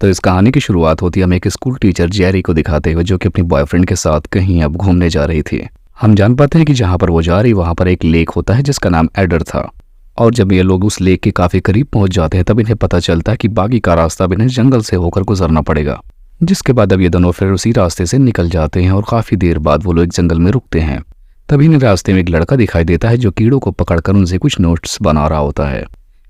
तो इस कहानी की शुरुआत होती है हमें एक स्कूल टीचर जेरी को दिखाते हुए, जो कि अपनी बॉयफ्रेंड के साथ कहीं अब घूमने जा रही थी। हम जान पाते हैं कि जहाँ पर वो जा रही वहाँ पर एक लेक होता है जिसका नाम एडर था। और जब ये लोग उस लेक के काफ़ी करीब पहुँच जाते हैं तब इन्हें पता चलता है कि बाकी का रास्ता अब इन्हें जंगल से होकर गुजरना पड़ेगा। जिसके बाद अब ये दोनों फिर उसी रास्ते से निकल जाते हैं और काफ़ी देर बाद वो लोग एक जंगल में रुकते हैं। तभी इन्हें रास्ते में एक लड़का दिखाई देता है जो कीड़ों को पकड़कर उनसे कुछ नोट्स बना रहा होता है।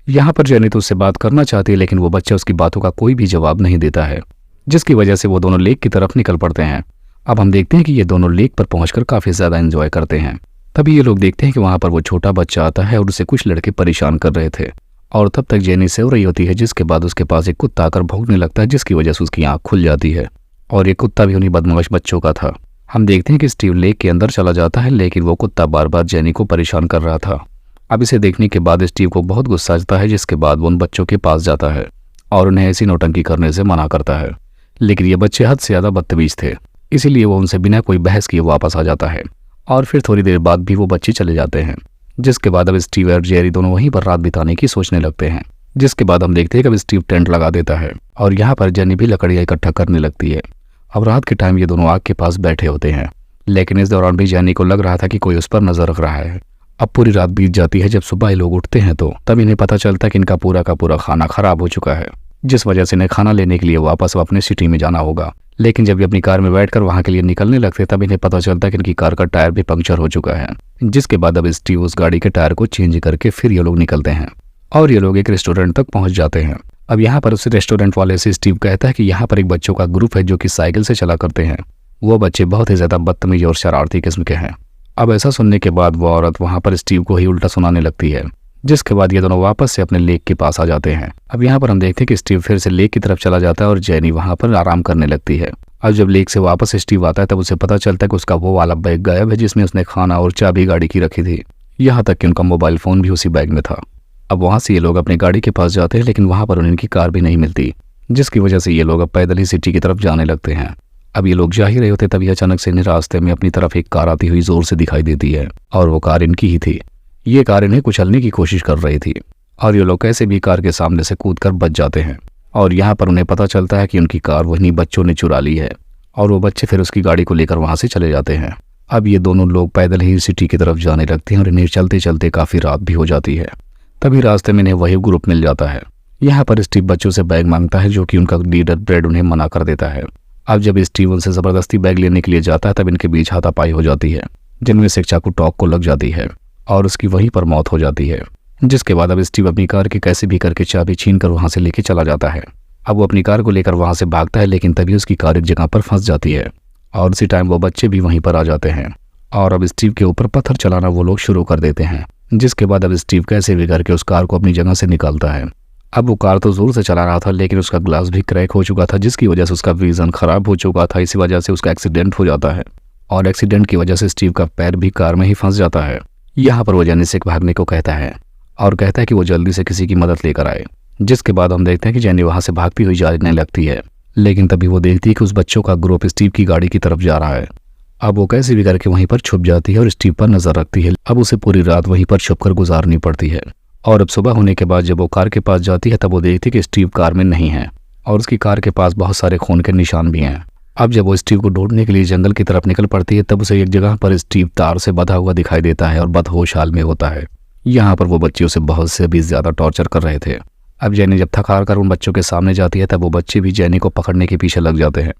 यहाँ पर जेनी तो उससे बात करना चाहती है, लेकिन वो बच्चा उसकी बातों का कोई भी जवाब नहीं देता है, जिसकी वजह से वो दोनों लेक की तरफ निकल पड़ते हैं। अब हम देखते हैं कि ये दोनों लेक पर पहुंचकर काफ़ी ज़्यादा एंजॉय करते हैं। तभी ये लोग देखते हैं कि वहाँ पर वो छोटा बच्चा आता है और उसे कुछ लड़के परेशान कर रहे थे। और तब तक जेनी सो रही होती है, जिसके बाद उसके पास एक कुत्ता आकर भौंकने लगता है, जिसकी वजह से उसकी आँख खुल जाती है। और ये कुत्ता भी उन्हीं बदमाश बच्चों का था। हम देखते हैं कि स्टीव लेक के अंदर चला जाता है, लेकिन वो कुत्ता बार बार जेनी को परेशान कर रहा था। अब इसे देखने के बाद स्टीव को बहुत गुस्सा आता है, जिसके बाद वो उन बच्चों के पास जाता है और उन्हें ऐसी नौटंकी करने से मना करता है। लेकिन ये बच्चे हद से ज़्यादा बदतमीज थे, इसीलिए वो उनसे बिना कोई बहस किए वापस आ जाता है। और फिर थोड़ी देर बाद भी वो बच्चे चले जाते हैं। जिसके बाद अब स्टीव और जेरी दोनों वहीं पर रात बिताने की सोचने लगते हैं। जिसके बाद हम देखते हैं कि अब स्टीव टेंट लगा देता है और यहाँ पर जेनी भी लकड़ियाँ इकट्ठा करने लगती है। अब रात के टाइम ये दोनों आग के पास बैठे होते हैं, लेकिन इस दौरान भी जेनी को लग रहा था कि कोई उस पर नजर रख रहा है। अब पूरी रात बीत जाती है। जब सुबह ये लोग उठते हैं तो तब इन्हें पता चलता है कि इनका पूरा का पूरा खाना खराब हो चुका है, जिस वजह से इन्हें खाना लेने के लिए वापस अपने सिटी में जाना होगा। लेकिन जब ये अपनी कार में बैठकर वहां के लिए निकलने लगते तब इन्हें पता चलता है कि इनकी कार का टायर भी पंक्चर हो चुका है। जिसके बाद अब स्टीव उस गाड़ी के टायर को चेंज करके फिर ये लोग निकलते हैं और ये लोग एक रेस्टोरेंट तक पहुंच जाते हैं। अब यहाँ पर उस रेस्टोरेंट वाले से स्टीव कहता है कि यहाँ पर एक बच्चों का ग्रुप है जो कि साइकिल से चला करते हैं। वो बच्चे बहुत ही ज्यादा बदतमीज और शरारती किस्म के हैं। अब ऐसा सुनने के बाद वो औरत वहां पर स्टीव को ही उल्टा सुनाने लगती है। जिसके बाद ये दोनों वापस से अपने लेक के पास आ जाते हैं। अब यहाँ पर हम देखते हैं कि स्टीव फिर से लेक की तरफ चला जाता है और जेनी वहां पर आराम करने लगती है। अब जब लेक से वापस स्टीव आता है तब उसे पता चलता है कि उसका वो वाला बैग गायब है जिसमें उसने खाना और चाबी गाड़ी की रखी थी। यहाँ तक कि उनका मोबाइल फोन भी उसी बैग में था। अब वहां से ये लोग अपनी गाड़ी के पास जाते हैं, लेकिन वहां पर उनकी कार भी नहीं मिलती, जिसकी वजह से ये लोग अब पैदल ही सिटी की तरफ जाने लगते हैं। अब ये लोग जा ही रहे होते तभी अचानक से इन्हें रास्ते में अपनी तरफ एक कार आती हुई जोर से दिखाई देती है और वो कार इनकी ही थी। ये कार इन्हें कुचलने की कोशिश कर रही थी और ये लोग कैसे भी कार के सामने से कूदकर बच जाते हैं। और यहाँ पर उन्हें पता चलता है कि उनकी कार वहीं बच्चों ने चुरा ली है और वो बच्चे फिर उसकी गाड़ी को लेकर वहां से चले जाते हैं। अब ये दोनों लोग पैदल ही सिटी की तरफ जाने लगते हैं और इन्हें चलते चलते काफी रात भी हो जाती है। तभी रास्ते में इन्हें वही ग्रुप मिल जाता है। यहाँ पर स्टीव बच्चों से बैग मांगता है, जो कि उनका लीडर ब्रेड उन्हें मना कर देता है। अब जब स्टीव उनसे जबरदस्ती बैग लेने के लिए जाता है तब इनके बीच हाथापाई हो जाती है, जिनमें से एक चाकू टॉक को लग जाती है और उसकी वहीं पर मौत हो जाती है। जिसके बाद अब स्टीव अपनी कार की कैसे भी करके चाबी छीन कर वहां से लेके चला जाता है। अब वो अपनी कार को लेकर वहां से भागता है, लेकिन तभी उसकी कार एक जगह पर फंस जाती है और उसी टाइम वो बच्चे भी वहीं पर आ जाते हैं और अब स्टीव के ऊपर पत्थर चलाना वो लोग शुरू कर देते हैं। जिसके बाद अब स्टीव कैसे भी करके उस कार को अपनी जगह से निकालता है। अब वो कार तो जोर से चला रहा था, लेकिन उसका ग्लास भी क्रैक हो चुका था, जिसकी वजह से उसका विजन खराब हो चुका था। इसी वजह से उसका एक्सीडेंट हो जाता है और एक्सीडेंट की वजह से स्टीव का पैर भी कार में ही फंस जाता है। यहाँ पर वो जेनी से भागने को कहता है और कहता है कि वो जल्दी से किसी की मदद लेकर आए। जिसके बाद हम देखते हैं कि जेनी वहां से भागती हुई जाने लगती है, लेकिन तभी वो देखती है कि उस बच्चों का ग्रुप स्टीव की गाड़ी की तरफ जा रहा है। अब वो कैसे भी करके वहीं पर छुप जाती है और स्टीव पर नजर रखती है। अब उसे पूरी रात वहीं पर छुपकर गुजारनी पड़ती है और अब सुबह होने के बाद जब वो कार के पास जाती है तब वो देखती है कि स्टीव कार में नहीं है और उसकी कार के पास बहुत सारे खून के निशान भी हैं। अब जब वो स्टीव को ढूंढने के लिए जंगल की तरफ निकल पड़ती है तब उसे एक जगह पर स्टीव तार से बंधा हुआ दिखाई देता है और बदहोश हाल में होता है। यहाँ पर वो बच्चे उसे बहुत से भी ज्यादा टॉर्चर कर रहे थे। अब जेनी जब थक हार कर उन बच्चों के सामने जाती है तब वो बच्चे भी जेनी को पकड़ने के पीछे लग जाते हैं।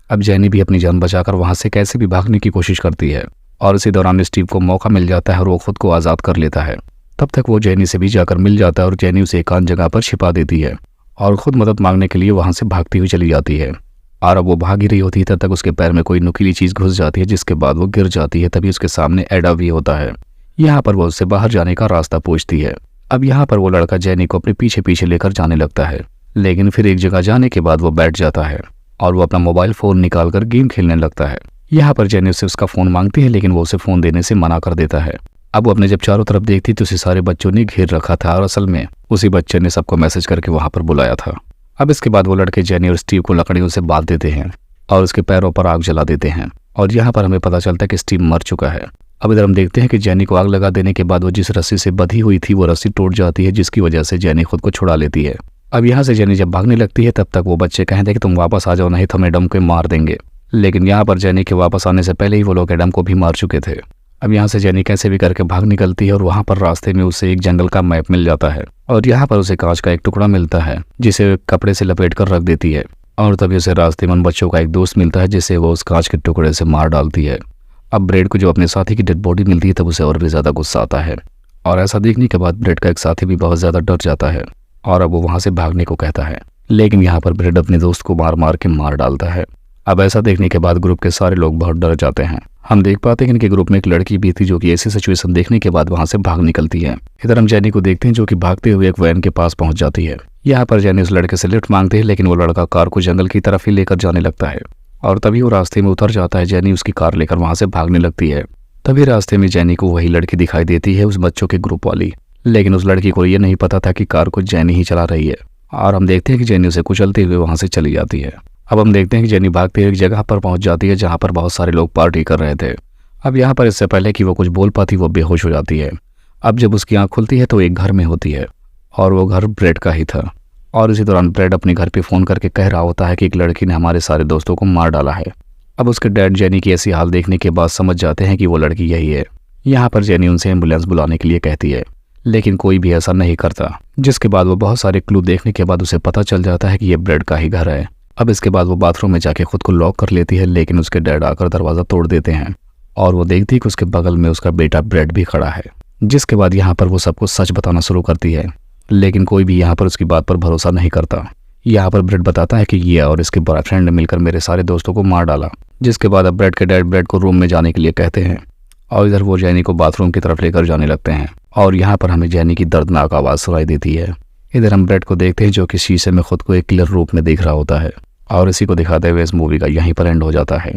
अब जेनी भी अपनी जान बचाकर वहां से कैसे भी भागने की कोशिश करती है और इसी दौरान स्टीव को मौका मिल जाता है और वो खुद को आज़ाद कर लेता है। तब तक वो जेनी से भी जाकर मिल जाता है और जेनी उसे एकांत जगह पर छिपा देती है और खुद मदद मांगने के लिए वहां से भागती हुई चली जाती है। और अब वो भाग ही रही होती है तब तक उसके पैर में कोई नुकीली चीज घुस जाती है, जिसके बाद वो गिर जाती है। तभी उसके सामने एडा भी होता है। यहाँ पर वो उससे बाहर जाने का रास्ता पूछती है। अब यहाँ पर वो लड़का जेनी को अपने पीछे पीछे लेकर जाने लगता है, लेकिन फिर एक जगह जाने के बाद वो बैठ जाता है और वो अपना मोबाइल फोन निकालकर गेम खेलने लगता है। यहाँ पर जेनी उससे उसका फोन मांगती है, लेकिन वो उसे फोन देने से मना कर देता है। अब वो अपने जब चारों तरफ देखती तो उसे सारे बच्चों ने घेर रखा था और असल में उसी बच्चे ने सबको मैसेज करके वहां पर बुलाया था। अब इसके बाद वो लड़के जेनी और स्टीव को लकड़ियों से बांध देते हैं और उसके पैरों पर आग जला देते हैं और यहाँ पर हमें पता चलता है कि स्टीव मर चुका है। अब इधर हम देखते हैं कि जेनी को आग लगा देने के बाद वो जिस रस्सी से बंधी हुई थी वो रस्सी टूट जाती है, जिसकी वजह से जेनी खुद को छुड़ा लेती है। अब यहाँ से जेनी जब भागने लगती है तब तक वो बच्चे कहते हैं कि तुम वापस आ जाओ, नहीं तो हम एडम को मार देंगे। लेकिन यहाँ पर जेनी के वापस आने से पहले ही वो लोग एडम को भी मार चुके थे। अब यहाँ से जेनी कैसे भी करके भाग निकलती है और वहाँ पर रास्ते में उसे एक जंगल का मैप मिल जाता है और यहाँ पर उसे कांच का एक टुकड़ा मिलता है जिसे कपड़े से लपेट कर रख देती है। और तभी उसे रास्ते में उन बच्चों का एक दोस्त मिलता है जिसे वो उस कांच के टुकड़े से मार डालती है। अब ब्रेड को जो अपने साथी की डेड बॉडी मिलती है तब उसे और भी ज़्यादा गुस्सा आता है और ऐसा देखने के बाद ब्रेड का एक साथी भी बहुत ज़्यादा डर जाता है और अब वो वहाँ से भागने को कहता है। लेकिन यहाँ पर ब्रेड अपने दोस्त को मार मार के मार डालता है। अब ऐसा देखने के बाद ग्रुप के सारे लोग बहुत डर जाते हैं। हम देख पाते हैं कि इनके ग्रुप में एक लड़की भी थी जो कि ऐसी सिचुएशन देखने के बाद वहां से भाग निकलती है। इधर हम जेनी को देखते हैं जो कि भागते हुए एक वैन के पास पहुंच जाती है। यहाँ पर जेनी उस लड़के से लिफ्ट मांगते हैं लेकिन वो लड़का कार को जंगल की तरफ ही लेकर जाने लगता है और तभी वो रास्ते में उतर जाता है। जेनी उसकी कार लेकर वहां से भागने लगती है। तभी रास्ते में जेनी को वही लड़की दिखाई देती है, उस बच्चों के ग्रुप वाली। लेकिन उस लड़की को ये नहीं पता था कि कार को जेनी ही चला रही है और हम देखते हैं कि जेनी उसे कुचलते हुए वहां से चली जाती है। अब हम देखते हैं कि जेनी भागते हुए एक जगह पर पहुंच जाती है जहां पर बहुत सारे लोग पार्टी कर रहे थे। अब यहाँ पर इससे पहले कि वो कुछ बोल पाती वो बेहोश हो जाती है। अब जब उसकी आंख खुलती है तो एक घर में होती है और वो घर ब्रेड का ही था। और इसी दौरान ब्रेड अपने घर पे फ़ोन करके कह रहा होता है कि एक लड़की ने हमारे सारे दोस्तों को मार डाला है। अब उसके डैड जेनी की ऐसी हाल देखने के बाद समझ जाते हैं कि वो लड़की यही है। यहाँ पर जेनी उनसे एम्बुलेंस बुलाने के लिए कहती है लेकिन कोई भी ऐसा नहीं करता, जिसके बाद वो बहुत सारे क्लू देखने के बाद उसे पता चल जाता है कि ये ब्रेड का ही घर है। अब इसके बाद वो बाथरूम में जाके खुद को लॉक कर लेती है लेकिन उसके डैड आकर दरवाज़ा तोड़ देते हैं और वो देखती है कि उसके बगल में उसका बेटा ब्रेड भी खड़ा है। जिसके बाद यहाँ पर वो सबको सच बताना शुरू करती है लेकिन कोई भी यहाँ पर उसकी बात पर भरोसा नहीं करता। यहाँ पर ब्रेड बताता है कि ये और इसके बॉयफ्रेंड ने मिलकर मेरे सारे दोस्तों को मार डाला। जिसके बाद अब ब्रेड के डैड ब्रेड को रूम में जाने के लिए कहते हैं और इधर वो जेनी को बाथरूम की तरफ लेकर जाने लगते हैं और यहाँ पर हमें जेनी की दर्दनाक आवाज़ सुनाई देती है। इधर हम ब्रेड को देखते हैं जो कि शीशे में खुद को एक क्लियर रूप में देख रहा होता है और इसी को दिखाते हुए इस मूवी का यहीं पर एंड हो जाता है।